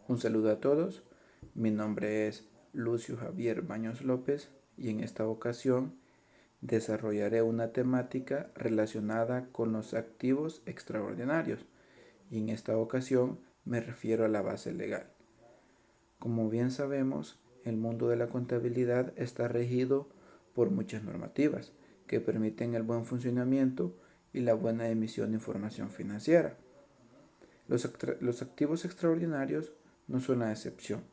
Un saludo a todos, mi nombre es Lucio Javier Baños López y en esta ocasión desarrollaré una temática relacionada con los activos extraordinarios y en esta ocasión me refiero a la base legal. Como bien sabemos, el mundo de la contabilidad está regido por muchas normativas que permiten el buen funcionamiento y la buena emisión de información financiera. Los activos extraordinarios no son la excepción.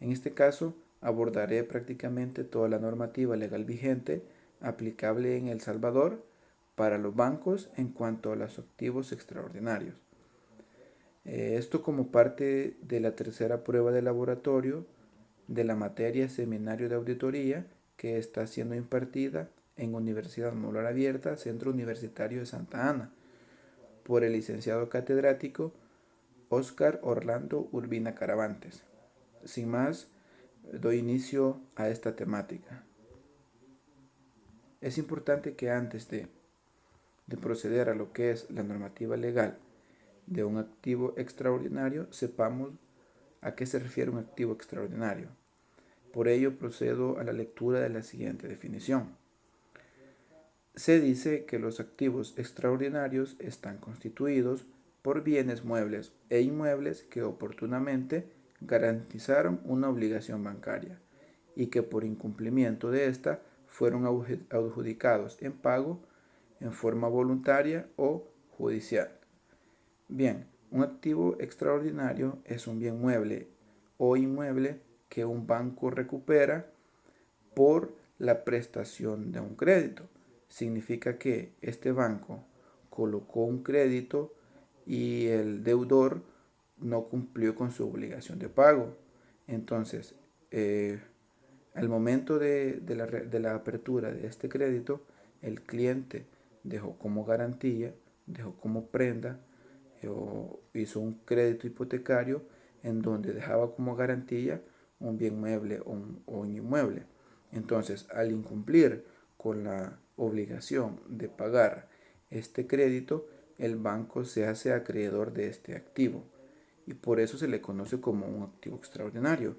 En este caso, abordaré prácticamente toda la normativa legal vigente aplicable en El Salvador para los bancos en cuanto a los activos extraordinarios. Esto como parte de la tercera prueba de laboratorio de la materia Seminario de Auditoría que está siendo impartida en Universidad Modular Abierta, Centro Universitario de Santa Ana, por el licenciado catedrático Óscar Orlando Urbina Caravantes. Sin más, doy inicio a esta temática. Es importante que antes de proceder a lo que es la normativa legal de un activo extraordinario, sepamos a qué se refiere un activo extraordinario. Por ello procedo a la lectura de la siguiente definición. Se dice que los activos extraordinarios están constituidos por bienes muebles e inmuebles que oportunamente garantizaron una obligación bancaria y que por incumplimiento de esta fueron adjudicados en pago en forma voluntaria o judicial. Bien, un activo extraordinario es un bien mueble o inmueble que un banco recupera por la prestación de un crédito. Significa que este banco colocó un crédito y el deudor no cumplió con su obligación de pago. Entonces, al momento de la apertura de este crédito, el cliente dejó como garantía, dejó como prenda, o hizo un crédito hipotecario en donde dejaba como garantía un bien mueble o un inmueble. Entonces, al incumplir con la obligación de pagar este crédito, el banco se hace acreedor de este activo y por eso se le conoce como un activo extraordinario,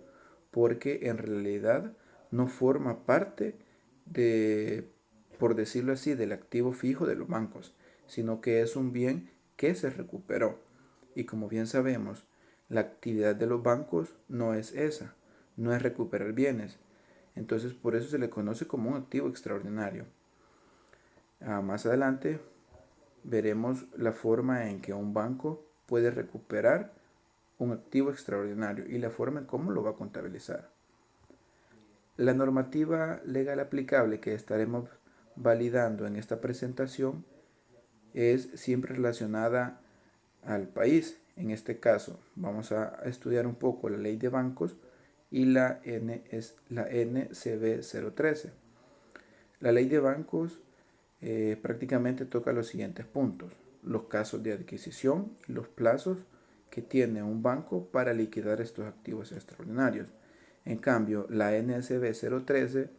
porque en realidad no forma parte de, por decirlo así, del activo fijo de los bancos, sino que es un bien que se recuperó. Y como bien sabemos, la actividad de los bancos no es esa, no es recuperar bienes. Entonces por eso se le conoce como un activo extraordinario. Más adelante veremos la forma en que un banco puede recuperar un activo extraordinario y la forma en cómo lo va a contabilizar. La normativa legal aplicable que estaremos validando en esta presentación es siempre relacionada al país. En este caso vamos a estudiar un poco la ley de bancos y la N es la NCB 013. La ley de bancos prácticamente toca los siguientes puntos: los casos de adquisición y los plazos que tiene un banco para liquidar estos activos extraordinarios. En cambio, la NSB 013,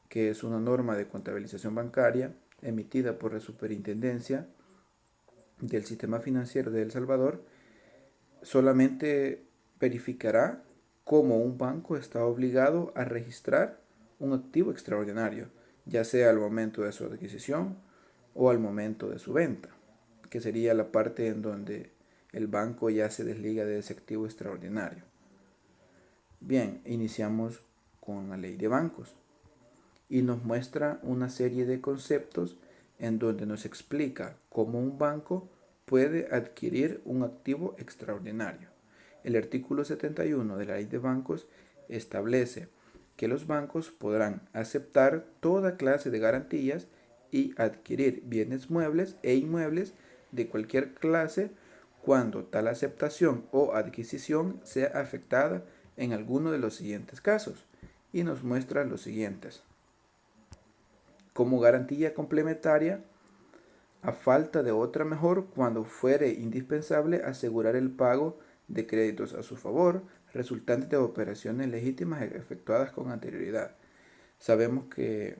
que es una norma de contabilización bancaria emitida por la Superintendencia del Sistema Financiero de El Salvador, solamente verificará cómo un banco está obligado a registrar un activo extraordinario, ya sea al momento de su adquisición o al momento de su venta, que sería la parte en donde el banco ya se desliga de ese activo extraordinario. Bien, iniciamos con la ley de bancos y nos muestra una serie de conceptos en donde nos explica cómo un banco puede adquirir un activo extraordinario. El artículo 71 de la ley de bancos establece que los bancos podrán aceptar toda clase de garantías y adquirir bienes muebles e inmuebles de cualquier clase cuando tal aceptación o adquisición sea afectada en alguno de los siguientes casos, y nos muestra los siguientes. Como garantía complementaria, a falta de otra mejor, cuando fuere indispensable asegurar el pago de créditos a su favor, resultantes de operaciones legítimas efectuadas con anterioridad. Sabemos que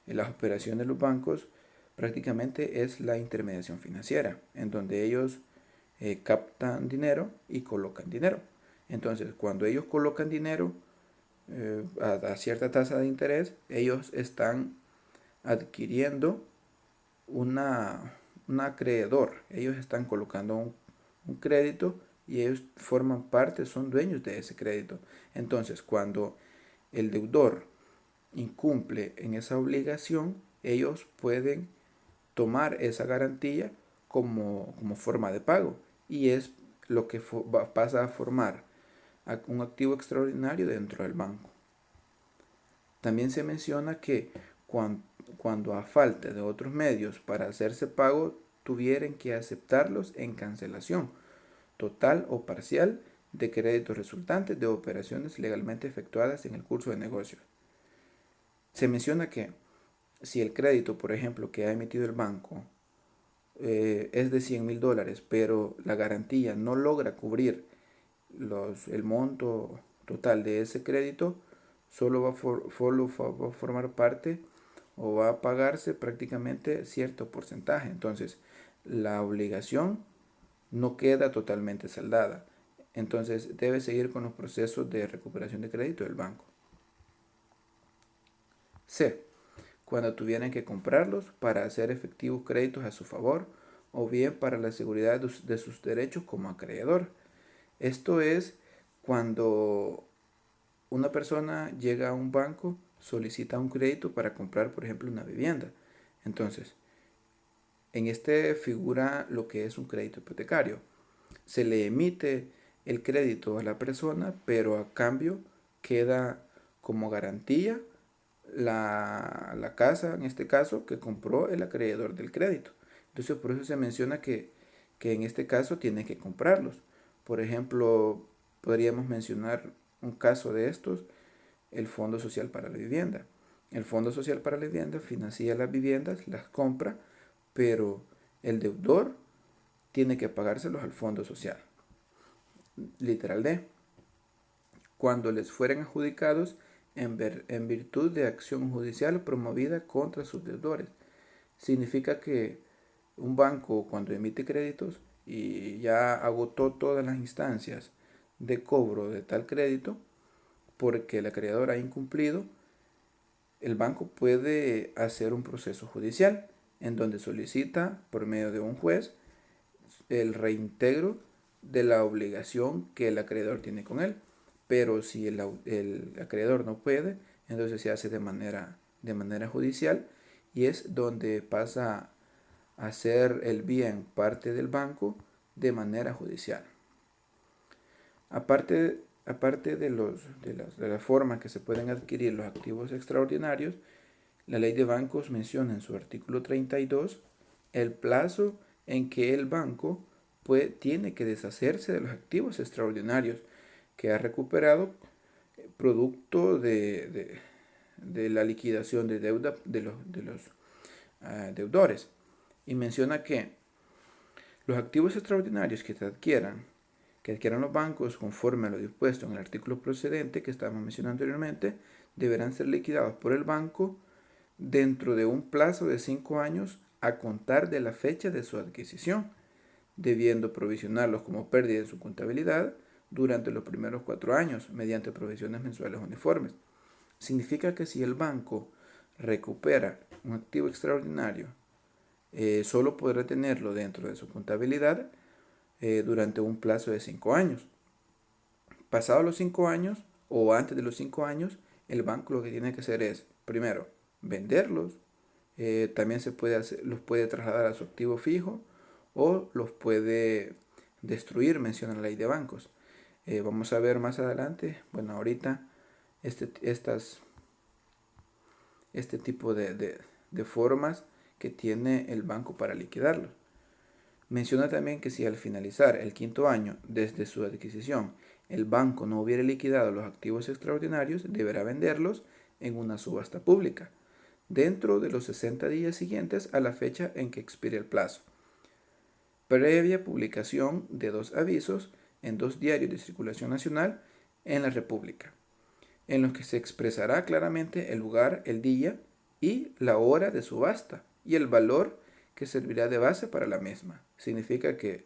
las operaciones de los bancos prácticamente es la intermediación financiera, en donde ellos captan dinero y colocan dinero. Entonces, cuando ellos colocan dinero a cierta tasa de interés, ellos están adquiriendo un acreedor. Ellos están colocando un crédito y ellos forman parte, son dueños de ese crédito. Entonces, cuando el deudor incumple en esa obligación, ellos pueden tomar esa garantía como forma de pago y es lo que pasa a formar un activo extraordinario dentro del banco. También se menciona que cuando a falta de otros medios para hacerse pago tuvieran que aceptarlos en cancelación total o parcial de créditos resultantes de operaciones legalmente efectuadas en el curso de negocios. Se menciona que si el crédito, por ejemplo, que ha emitido el banco es de $100,000, pero la garantía no logra cubrir el monto total de ese crédito, solo va a formar parte o va a pagarse prácticamente cierto porcentaje. Entonces, la obligación no queda totalmente saldada. Entonces, debe seguir con los procesos de recuperación de crédito del banco. C. Cuando tuvieran que comprarlos para hacer efectivos créditos a su favor o bien para la seguridad de sus derechos como acreedor. Esto es cuando una persona llega a un banco, solicita un crédito para comprar, por ejemplo, una vivienda. Entonces, en este figura lo que es un crédito hipotecario. Se le emite el crédito a la persona, pero a cambio queda como garantía la casa, en este caso, que compró el acreedor del crédito. Entonces, por eso se menciona que en este caso tiene que comprarlos. Por ejemplo, podríamos mencionar un caso de estos, el Fondo Social para la Vivienda. El Fondo Social para la Vivienda financia las viviendas, las compra, pero el deudor tiene que pagárselos al Fondo Social. Literal D. Cuando les fueren adjudicados en virtud de acción judicial promovida contra sus deudores. Significa que un banco, cuando emite créditos y ya agotó todas las instancias de cobro de tal crédito, porque el acreedor ha incumplido, el banco puede hacer un proceso judicial en donde solicita por medio de un juez el reintegro de la obligación que el acreedor tiene con él. Pero si el acreedor no puede, entonces se hace de manera judicial y es donde pasa a ser el bien parte del banco de manera judicial. Aparte de la forma que se pueden adquirir los activos extraordinarios, la ley de bancos menciona en su artículo 32 el plazo en que el banco tiene que deshacerse de los activos extraordinarios que ha recuperado producto de la liquidación de deuda de los deudores. Y menciona que los activos extraordinarios que adquieran los bancos conforme a lo dispuesto en el artículo precedente que estábamos mencionando anteriormente, deberán ser liquidados por el banco dentro de un plazo de 5 años a contar de la fecha de su adquisición, debiendo provisionarlos como pérdida en su contabilidad durante los primeros 4 años mediante provisiones mensuales uniformes. Significa que si el banco recupera un activo extraordinario, solo podrá tenerlo dentro de su contabilidad durante un plazo de 5 años. Pasados los 5 años o antes de los 5 años, el banco lo que tiene que hacer es, primero, venderlos. También los puede trasladar a su activo fijo o los puede destruir, menciona la ley de bancos. Vamos a ver más adelante, bueno, ahorita este tipo de formas que tiene el banco para liquidarlos. Menciona también que si al finalizar el 5.º año desde su adquisición el banco no hubiera liquidado los activos extraordinarios, deberá venderlos en una subasta pública dentro de los 60 días siguientes a la fecha en que expire el plazo, previa publicación de 2 avisos en 2 diarios de circulación nacional en la República, en los que se expresará claramente el lugar, el día y la hora de subasta y el valor que servirá de base para la misma. Significa que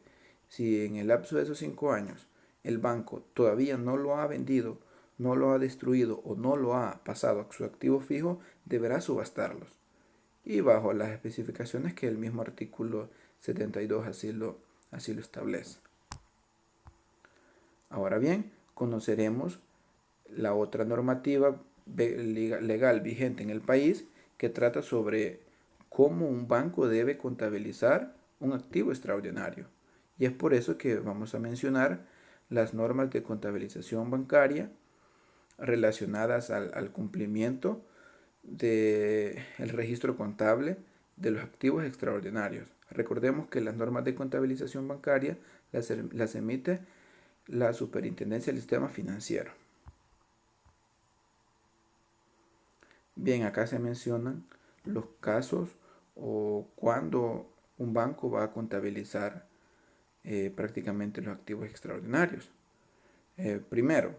si en el lapso de esos 5 años el banco todavía no lo ha vendido, no lo ha destruido o no lo ha pasado a su activo fijo, deberá subastarlos. Y bajo las especificaciones que el mismo artículo 72 así lo establece. Ahora bien, conoceremos la otra normativa legal vigente en el país que trata sobre cómo un banco debe contabilizar un activo extraordinario. Y es por eso que vamos a mencionar las normas de contabilización bancaria relacionadas al cumplimiento del registro contable de los activos extraordinarios. Recordemos que las normas de contabilización bancaria las emite la Superintendencia del Sistema Financiero. Bien, acá se mencionan los casos o cuando un banco va a contabilizar prácticamente los activos extraordinarios. Primero,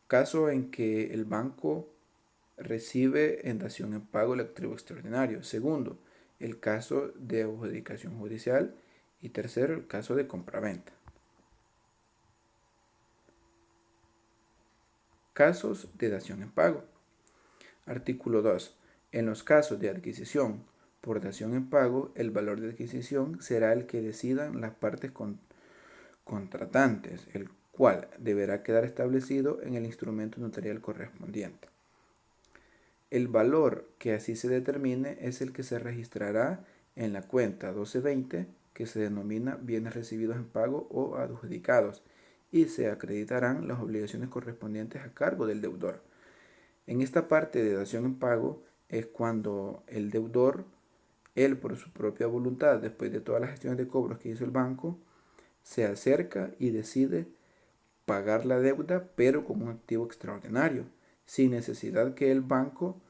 caso en que el banco recibe en dación en pago el activo extraordinario. Segundo, el caso de adjudicación judicial. Y tercero, el caso de compraventa. Casos de dación en pago. Artículo 2. En los casos de adquisición por dación en pago, el valor de adquisición será el que decidan las partes contratantes, el cual deberá quedar establecido en el instrumento notarial correspondiente. El valor que así se determine es el que se registrará en la cuenta 1220, que se denomina bienes recibidos en pago o adjudicados, y se acreditarán las obligaciones correspondientes a cargo del deudor. En esta parte de dación en pago es cuando el deudor, él por su propia voluntad, después de todas las gestiones de cobros que hizo el banco, se acerca y decide pagar la deuda, pero como un activo extraordinario, sin necesidad que el banco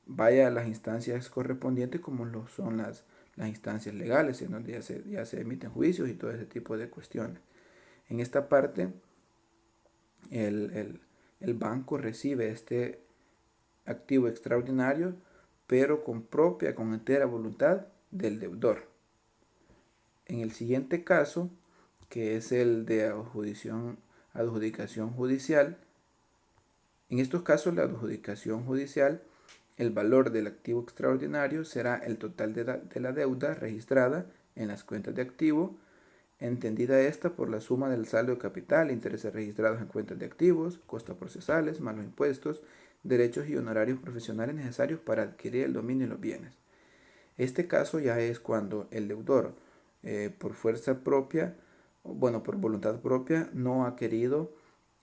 vaya a las instancias correspondientes como lo son las instancias legales, en donde ya se emiten juicios y todo ese tipo de cuestiones. En esta parte, el banco recibe este activo extraordinario, pero con entera voluntad del deudor. En el siguiente caso, que es el de adjudicación judicial, en estos casos la adjudicación judicial, el valor del activo extraordinario será el total de la deuda registrada en las cuentas de activo, entendida esta por la suma del saldo de capital, intereses registrados en cuentas de activos, costos procesales, más los impuestos, derechos y honorarios profesionales necesarios para adquirir el dominio de los bienes. Este caso ya es cuando el deudor, por fuerza propia, bueno, por voluntad propia, no ha querido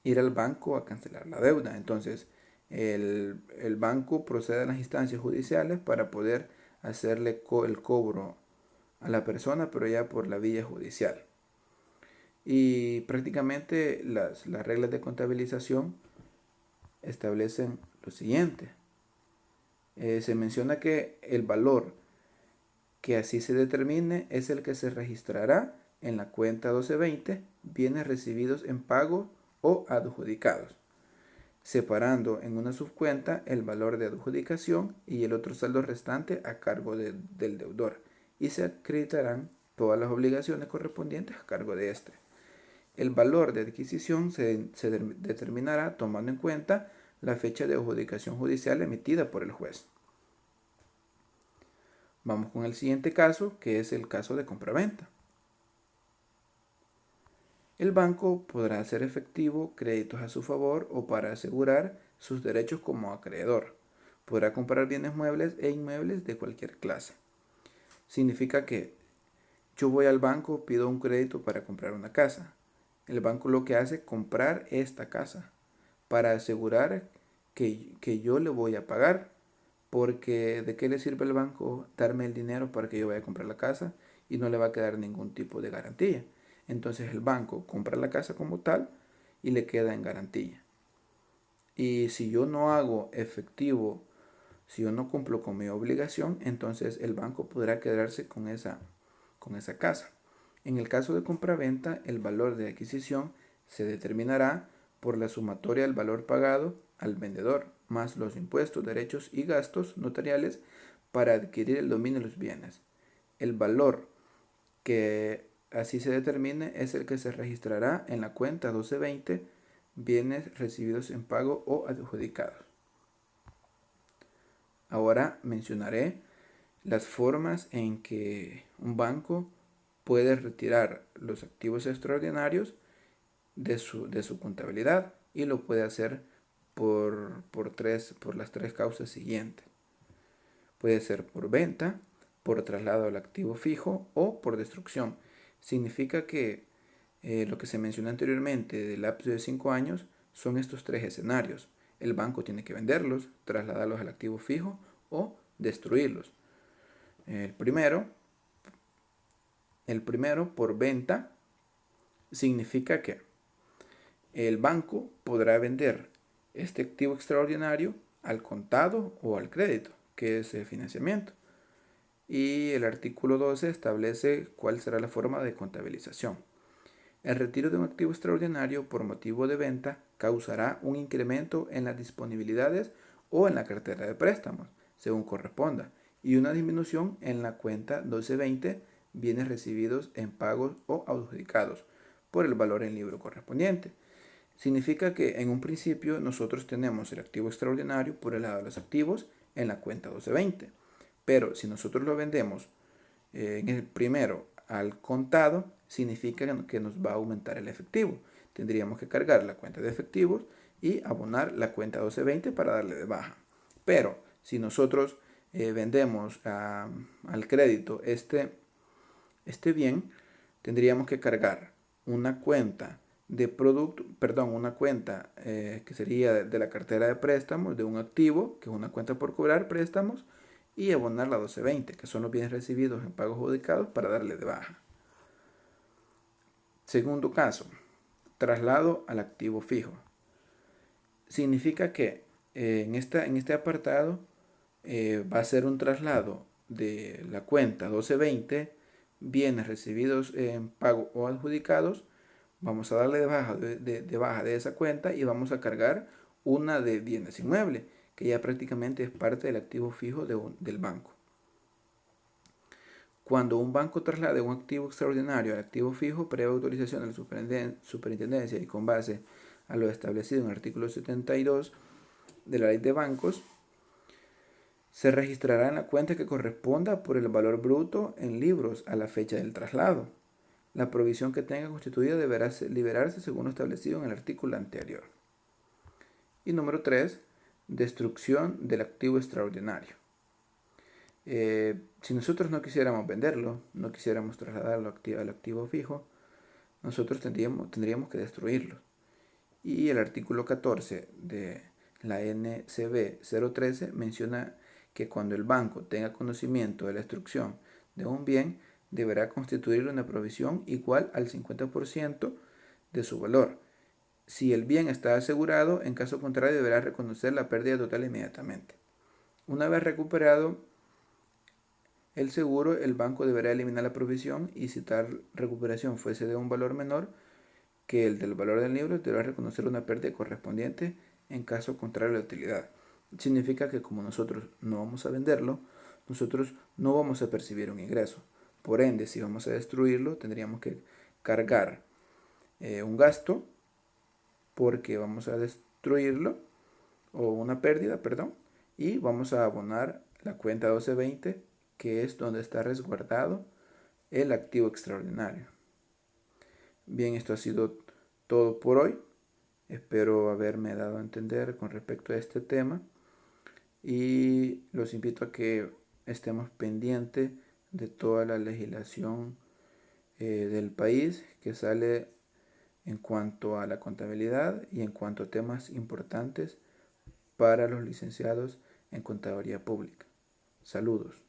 ir al banco a cancelar la deuda. Entonces, el banco procede a las instancias judiciales para poder hacerle el cobro a la persona, pero ya por la vía judicial. Y prácticamente las reglas de contabilización establecen lo siguiente. Se menciona que el valor que así se determine es el que se registrará en la cuenta 1220, bienes recibidos en pago o adjudicados, separando en una subcuenta el valor de adjudicación y el otro saldo restante a cargo del deudor, y se acreditarán todas las obligaciones correspondientes a cargo de este. El valor de adquisición se determinará tomando en cuenta la fecha de adjudicación judicial emitida por el juez. Vamos con el siguiente caso, que es el caso de compraventa. El banco podrá hacer efectivo créditos a su favor o para asegurar sus derechos como acreedor. Podrá comprar bienes muebles e inmuebles de cualquier clase. Significa que yo voy al banco, pido un crédito para comprar una casa. El banco lo que hace es comprar esta casa para asegurar que yo le voy a pagar, porque ¿de qué le sirve al banco darme el dinero para que yo vaya a comprar la casa y no le va a quedar ningún tipo de garantía? Entonces el banco compra la casa como tal y le queda en garantía. Y si yo no hago efectivo, si yo no cumplo con mi obligación, entonces el banco podrá quedarse con esa casa. En el caso de compraventa, el valor de adquisición se determinará por la sumatoria del valor pagado al vendedor, más los impuestos, derechos y gastos notariales para adquirir el dominio de los bienes. El valor que así se determine es el que se registrará en la cuenta 1220 bienes recibidos en pago o adjudicados. Ahora mencionaré las formas en que un banco puede retirar los activos extraordinarios de su contabilidad, y lo puede hacer por las tres causas siguientes. Puede ser por venta, por traslado al activo fijo o por destrucción. Significa que lo que se mencionó anteriormente del lapso de 5 años son estos tres escenarios. El banco tiene que venderlos, trasladarlos al activo fijo o destruirlos. El primero por venta, significa que el banco podrá vender este activo extraordinario al contado o al crédito, que es el financiamiento. Y el artículo 12 establece cuál será la forma de contabilización. El retiro de un activo extraordinario por motivo de venta causará un incremento en las disponibilidades o en la cartera de préstamos, según corresponda, y una disminución en la cuenta 1220 bienes recibidos en pagos o adjudicados por el valor en libro correspondiente. Significa que en un principio nosotros tenemos el activo extraordinario por el lado de los activos en la cuenta 1220, pero si nosotros lo vendemos en el primero al contado, significa que nos va a aumentar el efectivo. Tendríamos que cargar la cuenta de efectivos y abonar la cuenta 1220 para darle de baja. Pero si nosotros vendemos al crédito este bien, tendríamos que cargar una cuenta de producto, perdón, una cuenta que sería de la cartera de préstamos de un activo, que es una cuenta por cobrar préstamos, y abonar la 1220, que son los bienes recibidos en pagos adjudicados, para darle de baja. Segundo caso, traslado al activo fijo. Significa que en este apartado va a ser un traslado de la cuenta 1220, bienes recibidos en pago o adjudicados. Vamos a darle de baja de esa cuenta y vamos a cargar una de bienes inmuebles, que ya prácticamente es parte del activo fijo del banco. Cuando un banco traslade un activo extraordinario al activo fijo, previa autorización de la superintendencia y con base a lo establecido en el artículo 72 de la ley de bancos, se registrará en la cuenta que corresponda por el valor bruto en libros a la fecha del traslado. La provisión que tenga constituida deberá liberarse según lo establecido en el artículo anterior. Y número 3, destrucción del activo extraordinario. Si nosotros no quisiéramos venderlo, no quisiéramos trasladarlo al activo fijo, nosotros tendríamos que destruirlo. Y el artículo 14 de la NCB 013 menciona que cuando el banco tenga conocimiento de la destrucción de un bien, deberá constituir una provisión igual al 50% de su valor. Si el bien está asegurado, en caso contrario deberá reconocer la pérdida total inmediatamente. Una vez recuperado el seguro, el banco deberá eliminar la provisión, y si tal recuperación fuese de un valor menor que el del valor del libro, deberá reconocer una pérdida correspondiente en caso contrario a la utilidad. Significa que como nosotros no vamos a venderlo, nosotros no vamos a percibir un ingreso. Por ende, si vamos a destruirlo, tendríamos que cargar un gasto porque vamos a destruirlo, o una pérdida, perdón, y vamos a abonar la cuenta 1220, que es donde está resguardado el activo extraordinario. Bien, esto ha sido todo por hoy. Espero haberme dado a entender con respecto a este tema y los invito a que estemos pendientes de toda la legislación del país que sale en cuanto a la contabilidad y en cuanto a temas importantes para los licenciados en Contaduría Pública. Saludos.